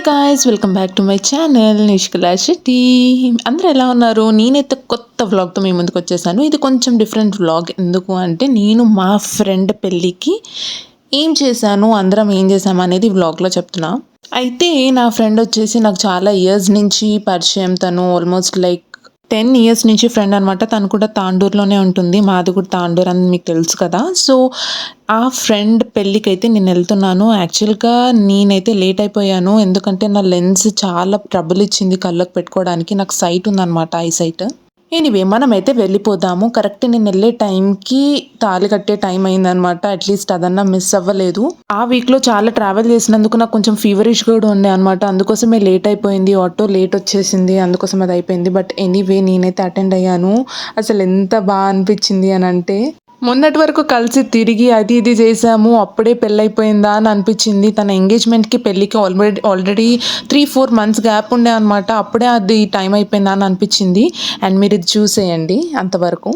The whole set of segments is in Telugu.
Guys, welcome back to my channel Nishkala Shetty. అందరూ ఎలా ఉన్నారు? నేనైతే కొత్త వ్లాగ్తో మీ ముందుకు వచ్చేసాను. ఇది కొంచెం డిఫరెంట్ వ్లాగ్. ఎందుకు అంటే నేను మా ఫ్రెండ్ పెళ్ళికి ఏం చేశాను, అందరం ఏం చేసాము అనేది వ్లాగ్లో చెప్తున్నా. అయితే నా ఫ్రెండ్ వచ్చేసి నాకు చాలా ఇయర్స్ నుంచి పరిచయం. తను ఆల్మోస్ట్ లైక్ 10 ఇయర్స్ నుంచి ఫ్రెండ్ అనమాట. తను కూడా తాండూరులోనే ఉంటుంది. మాది కూడా తాండూరు అని మీకు తెలుసు కదా. సో ఆ ఫ్రెండ్ పెళ్ళికైతే నేను వెళ్తున్నాను. యాక్చువల్గా నేనైతే లేట్ అయిపోయాను. ఎందుకంటే నా లెన్స్ చాలా ట్రబుల్ ఇచ్చింది కళ్ళకు పెట్టుకోవడానికి. నాకు సైట్ ఉందన్నమాట, ఐ సైట్. ఎనీవే మనమైతే వెళ్ళిపోదాము. కరెక్ట్ నేను వెళ్ళే టైంకి తాళి కట్టే టైం అయిందనమాట. అట్లీస్ట్ అదన్నా మిస్ అవ్వలేదు. ఆ వీక్లో చాలా ట్రావెల్ చేసినందుకు నాకు కొంచెం ఫీవరిష్ కూడా ఉండే అనమాట. అందుకోసమే లేట్ అయిపోయింది. ఆటో లేట్ వచ్చేసింది, అందుకోసం అది అయిపోయింది. బట్ ఎనీవే నేనైతే అటెండ్ అయ్యాను. అసలు ఎంత బాగా అనిపించింది అని అంటే, మొన్నటి వరకు కలిసి తిరిగి అది ఇది చేసాము, అప్పుడే పెళ్ళైపోయిందా అని అనిపించింది. తన ఎంగేజ్మెంట్కి పెళ్ళికి ఆల్రెడీ 3-4 మంత్స్ గ్యాప్ ఉండే అనమాట. అప్పుడే అది టైం అయిపోయిందా అని అనిపించింది. అండ్ మీరు ఇది చూసేయండి అంతవరకు.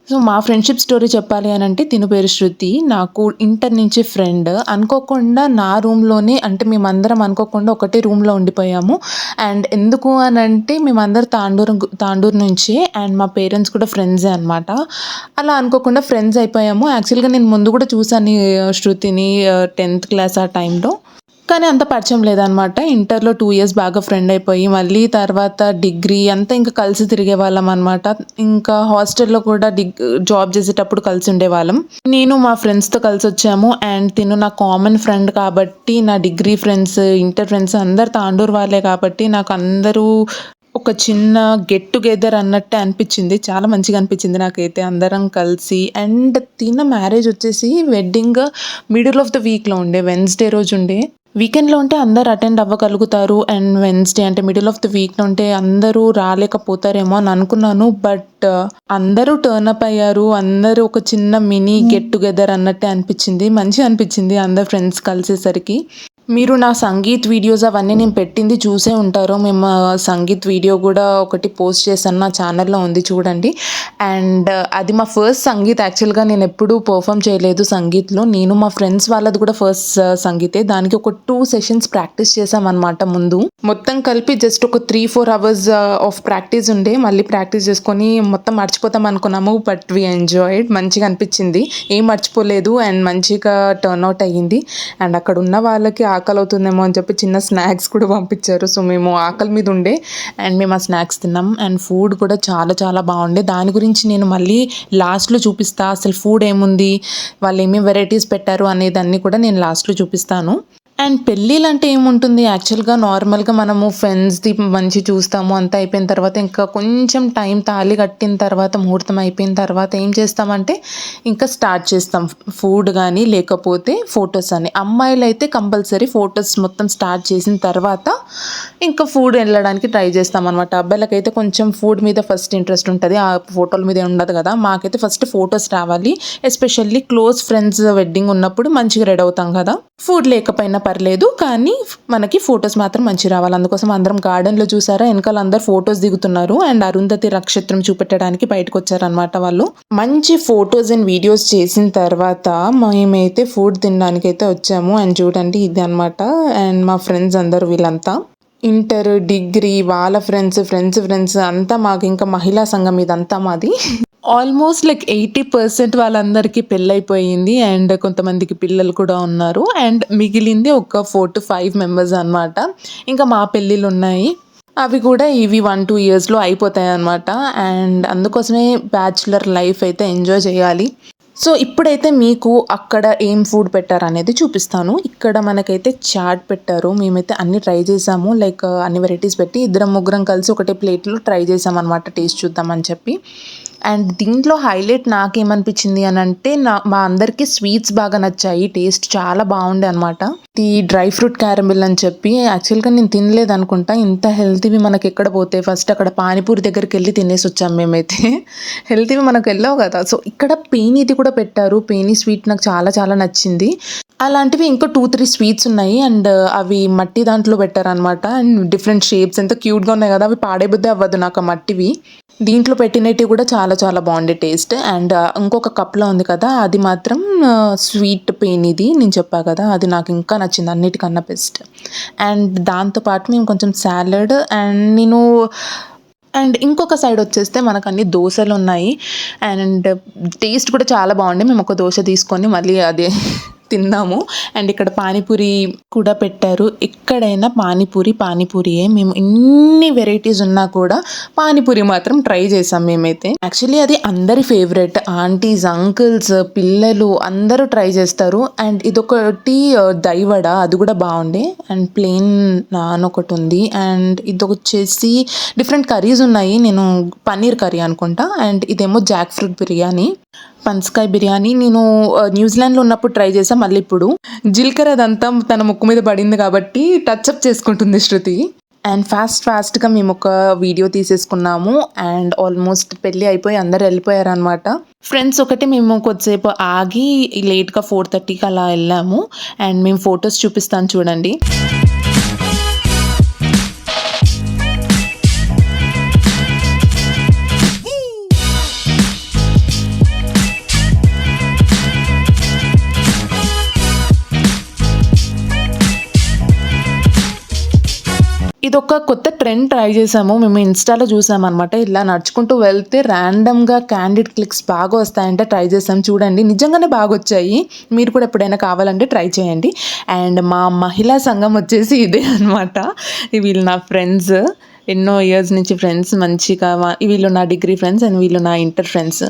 సో మా ఫ్రెండ్షిప్ స్టోరీ చెప్పాలి అని అంటే, తిను పేరు శృతి. నాకు ఇంటర్ నుంచి ఫ్రెండ్. అనుకోకుండా నా రూమ్లోనే, అంటే మేమందరం అనుకోకుండా ఒకటే రూమ్లో ఉండిపోయాము. అండ్ ఎందుకు అని అంటే మేమందరం తాండూరు నుంచే. అండ్ మా పేరెంట్స్ కూడా ఫ్రెండ్సే అనమాట. అలా అనుకోకుండా ఫ్రెండ్స్ అయిపోయాము. యాక్చువల్గా నేను ముందు కూడా చూసాను శృతిని 10th క్లాస్ ఆ టైంలో. కానీ అంత పరిచయం లేదనమాట. ఇంటర్లో 2 ఇయర్స్ బాగా ఫ్రెండ్ అయిపోయి, మళ్ళీ తర్వాత డిగ్రీ అంతా ఇంకా కలిసి తిరిగే వాళ్ళం అనమాట. ఇంకా హాస్టల్లో కూడా జాబ్ చేసేటప్పుడు కలిసి ఉండేవాళ్ళం. నేను మా ఫ్రెండ్స్తో కలిసి వచ్చాము. అండ్ తిను నా కామన్ ఫ్రెండ్ కాబట్టి, నా డిగ్రీ ఫ్రెండ్స్, ఇంటర్ ఫ్రెండ్స్ అందరు తాండూరు వాళ్ళే కాబట్టి నాకు అందరూ ఒక చిన్న గెట్ టుగెదర్ అన్నట్టే అనిపించింది. చాలా మంచిగా అనిపించింది నాకైతే అందరం కలిసి. అండ్ తిన మ్యారేజ్ వచ్చేసి వెడ్డింగ్ మిడిల్ ఆఫ్ ద వీక్లో ఉండే, వెన్స్డే రోజు ఉండే. వీకెండ్లో ఉంటే అందరు అటెండ్ అవ్వగలుగుతారు. అండ్ వెన్స్డే అంటే మిడిల్ ఆఫ్ ద వీక్లో ఉంటే అందరూ రాలేకపోతారేమో అని అనుకున్నాను. బట్ అందరూ టర్న్ అప్ అయ్యారు. అందరూ ఒక చిన్న మినీ గెట్ టుగెదర్ అన్నట్టే అనిపించింది. మంచిగా అనిపించింది అందరు ఫ్రెండ్స్ కలిసేసరికి. మీరు నా సంగీత్ వీడియోస్ అవన్నీ నేను పెట్టింది చూసే ఉంటారు. మేము సంగీత్ వీడియో కూడా ఒకటి పోస్ట్ చేశాను, నా ఛానల్లో ఉంది చూడండి. అండ్ అది మా ఫస్ట్ సంగీత్. యాక్చువల్గా నేను ఎప్పుడూ పర్ఫామ్ చేయలేదు సంగీత్లో. నేను మా ఫ్రెండ్స్ వాళ్ళది కూడా ఫస్ట్ సంగీతే. దానికి ఒక 2 సెషన్స్ ప్రాక్టీస్ చేసామన్నమాట. ముందు మొత్తం కలిపి జస్ట్ ఒక 3-4 అవర్స్ ఆఫ్ ప్రాక్టీస్ ఉండే. మళ్ళీ ప్రాక్టీస్ చేసుకొని మొత్తం మర్చిపోతాం అనుకున్నాము. But we enjoyed. మంచిగా అనిపించింది, ఏం మర్చిపోలేదు. అండ్ మంచిగా టర్న్ అవుట్ అయ్యింది. అండ్ అక్కడ ఉన్న వాళ్ళకి ఆకలి అవుతుందేమో అని చెప్పి చిన్న స్నాక్స్ కూడా పంపించారు. సో మేము ఆకలి మీద ఉండే అండ్ మేము ఆ స్నాక్స్ తిన్నాం. అండ్ ఫుడ్ కూడా చాలా చాలా బాగుండే. దాని గురించి నేను మళ్ళీ లాస్ట్లో చూపిస్తా. అసలు ఫుడ్ ఏముంది, వాళ్ళు ఏమేమి వెరైటీస్ పెట్టారు అనేదాన్ని కూడా నేను లాస్ట్లో చూపిస్తాను. అండ్ పెళ్ళిళ్ళు అంటే ఏముంటుంది, యాక్చువల్గా నార్మల్గా మనము ఫ్రెండ్స్ది మంచి చూస్తాము. అంతా అయిపోయిన తర్వాత ఇంకా కొంచెం టైం, తాళి కట్టిన తర్వాత, ముహూర్తం అయిపోయిన తర్వాత ఏం చేస్తామంటే ఇంకా స్టార్ట్ చేస్తాం ఫుడ్ కానీ లేకపోతే ఫొటోస్ అని. అమ్మాయిలు అయితే కంపల్సరీ ఫొటోస్ మొత్తం స్టార్ట్ చేసిన తర్వాత ఇంకా ఫుడ్ వెళ్ళడానికి ట్రై చేస్తాం అనమాట. అబ్బాయిలకైతే కొంచెం ఫుడ్ మీద ఫస్ట్ ఇంట్రెస్ట్ ఉంటుంది, ఆ ఫోటోల మీద ఉండదు కదా. మాకైతే ఫస్ట్ ఫొటోస్ రావాలి. ఎస్పెషల్లీ క్లోజ్ ఫ్రెండ్స్ వెడ్డింగ్ ఉన్నప్పుడు మంచిగా రెడీ అవుతాం కదా. ఫుడ్ లేకపోయినా పర్లేదు, కానీ మనకి ఫొటోస్ మాత్రం మంచి రావాలి. అందుకోసం అందరం గార్డెన్లో చూసారా, వెనకాల అందరు ఫొటోస్ దిగుతున్నారు. అండ్ అరుంధతి నక్షత్రం చూపెట్టడానికి బయటకు వచ్చారనమాట వాళ్ళు. మంచి ఫొటోస్ అండ్ వీడియోస్ చేసిన తర్వాత మేమైతే ఫుడ్ తినడానికి అయితే వచ్చాము. అండ్ చూడండి ఇది అనమాట. అండ్ మా ఫ్రెండ్స్ అందరూ వీళ్ళంతా ఇంటర్, డిగ్రీ వాళ్ళ ఫ్రెండ్స్ అంతా మాకు. ఇంకా మహిళా సంఘం ఇదంతా మాది. ఆల్మోస్ట్ లైక్ 80% వాళ్ళందరికీ పెళ్ళైపోయింది. అండ్ కొంతమందికి పిల్లలు కూడా ఉన్నారు. అండ్ మిగిలింది ఒక 4-5 మెంబర్స్ అనమాట. ఇంకా మా పెళ్ళిళ్ళు ఉన్నాయి, అవి కూడా ఇవి 1-2 ఇయర్స్లో అయిపోతాయి అనమాట. అండ్ అందుకోసమే బ్యాచులర్ లైఫ్ అయితే ఎంజాయ్ చేయాలి. సో ఇప్పుడైతే మీకు అక్కడ ఏం ఫుడ్ పెట్టారు అనేది చూపిస్తాను. ఇక్కడ మనకైతే చాట్ పెట్టారు. మేమైతే అన్ని ట్రై చేసాము. లైక్ అన్ని వెరైటీస్ పెట్టి 2-3 కలిసి ఒకటే ప్లేట్లో ట్రై చేసామన్నమాట, టేస్ట్ చూద్దామని చెప్పి. అండ్ దీంట్లో హైలైట్ నాకేమనిపించింది అని అంటే మా అందరికీ స్వీట్స్ బాగా నచ్చాయి. టేస్ట్ చాలా బాగుండే అనమాట. ఈ డ్రై ఫ్రూట్ క్యారమిల్ అని చెప్పి యాక్చువల్గా నేను తినలేదు అనుకుంటా. ఇంత హెల్తీవి మనకి ఎక్కడ పోతాయి. ఫస్ట్ అక్కడ పానీపూరి దగ్గరికి వెళ్ళి తినేసి వచ్చాము మేమైతే. హెల్తీవి మనకు వెళ్ళావు కదా. సో ఇక్కడ పేనీది కూడా పెట్టారు. పేనీ స్వీట్ నాకు చాలా చాలా నచ్చింది. అలాంటివి ఇంకో 2-3 స్వీట్స్ ఉన్నాయి. అండ్ అవి మట్టి దాంట్లో పెట్టారనమాట. అండ్ డిఫరెంట్ షేప్స్ ఎంత క్యూట్గా ఉన్నాయి కదా. అవి పాడేబుద్దే అవ్వదు నాకు ఆ మట్టివి. దీంట్లో పెట్టినవి కూడా చాలా చాలా బాగుండే టేస్ట్. అండ్ ఇంకొక కప్లో ఉంది కదా, అది మాత్రం స్వీట్ పేనీది నేను చెప్పా కదా, అది నాకు ఇంకా నచ్చింది అన్నిటికన్నా బెస్ట్. అండ్ దాంతోపాటు మేము కొంచెం సాలడ్ అండ్ ఇంకొక సైడ్ వచ్చేస్తే మనకు అన్ని దోశలు ఉన్నాయి. అండ్ టేస్ట్ కూడా చాలా బాగుంది. మేము ఒక దోశ తీసుకొని మళ్ళీ అదే తిన్నాము. అండ్ ఇక్కడ పానీపూరి కూడా పెట్టారు. ఎక్కడైనా పానీపూరియే. మేము ఎన్ని వెరైటీస్ ఉన్నా కూడా పానీపూరి మాత్రం ట్రై చేసాం మేమైతే. యాక్చువల్లీ అది అందరి ఫేవరెట్. ఆంటీస్, అంకుల్స్, పిల్లలు అందరూ ట్రై చేస్తారు. అండ్ ఇదొకటి దైవడ, అది కూడా బాగుండే. అండ్ ప్లెయిన్ నాన్ ఒకటి ఉంది. అండ్ ఇది వచ్చేసి డిఫరెంట్ కర్రీస్ ఉన్నాయి. నేను పన్నీర్ కర్రీ అనుకుంటా. అండ్ ఇదేమో జాక్ ఫ్రూట్ బిర్యానీ, పనసకాయ బిర్యానీ. నేను న్యూజిలాండ్లో ఉన్నప్పుడు ట్రై చేసాం. మళ్ళీ ఇప్పుడు జీలకర్ర అదంతా తన ముక్కు మీద పడింది కాబట్టి టచ్అప్ చేసుకుంటుంది శృతి. అండ్ ఫాస్ట్గా మేము ఒక వీడియో తీసేసుకున్నాము. అండ్ ఆల్మోస్ట్ పెళ్ళి అయిపోయి అందరు వెళ్ళిపోయారనమాట. ఫ్రెండ్స్ ఒకటి మేము కొద్దిసేపు ఆగి లేట్గా 4:30కి అలా వెళ్ళాము. అండ్ మేము ఫొటోస్ చూపిస్తాను చూడండి. ఇదొక కొత్త ట్రెండ్ ట్రై చేసాము. మేము ఇన్స్టాలో చూసామన్నమాట. ఇలా నడుచుకుంటూ వెళ్తే ర్యాండమ్గా క్యాండిడ్ క్లిక్స్ బాగా వస్తాయంటే ట్రై చేసాం. చూడండి, నిజంగానే బాగా వచ్చాయి. మీరు కూడా ఎప్పుడైనా కావాలంటే ట్రై చేయండి. అండ్ మా మహిళా సంఘం వచ్చేసి ఇదే అనమాట. వీళ్ళు నా ఫ్రెండ్స్, ఎన్నో ఇయర్స్ నుంచి ఫ్రెండ్స్. మంచిగా వీళ్ళు నా డిగ్రీ ఫ్రెండ్స్ అండ్ వీళ్ళు నా ఇంటర్ ఫ్రెండ్స్.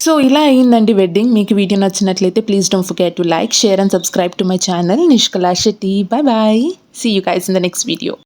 సో ఇలా అయ్యిందండి వెడ్డింగ్. మీకు వీడియో నచ్చినట్లయితే please don't forget to like, share and subscribe to my channel Nishkala Shetty. Bye. See you guys in the next video.